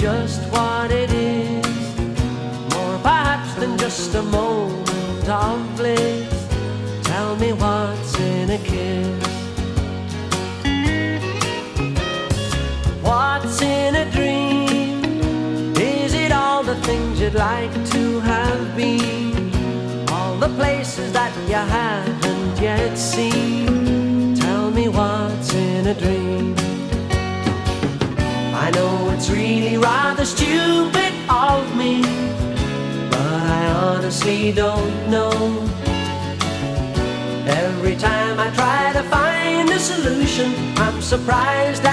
just what it is, more perhaps than just a moment of bliss. Tell me what's in a kiss. What's in a dream? Is it all the things you'd like to have been? All the places that you haven't yet seen? Tell me what's in a dream. I know it's really rather stupid of me, but I honestly don't know. Every time I try to find a solution, I'm surprised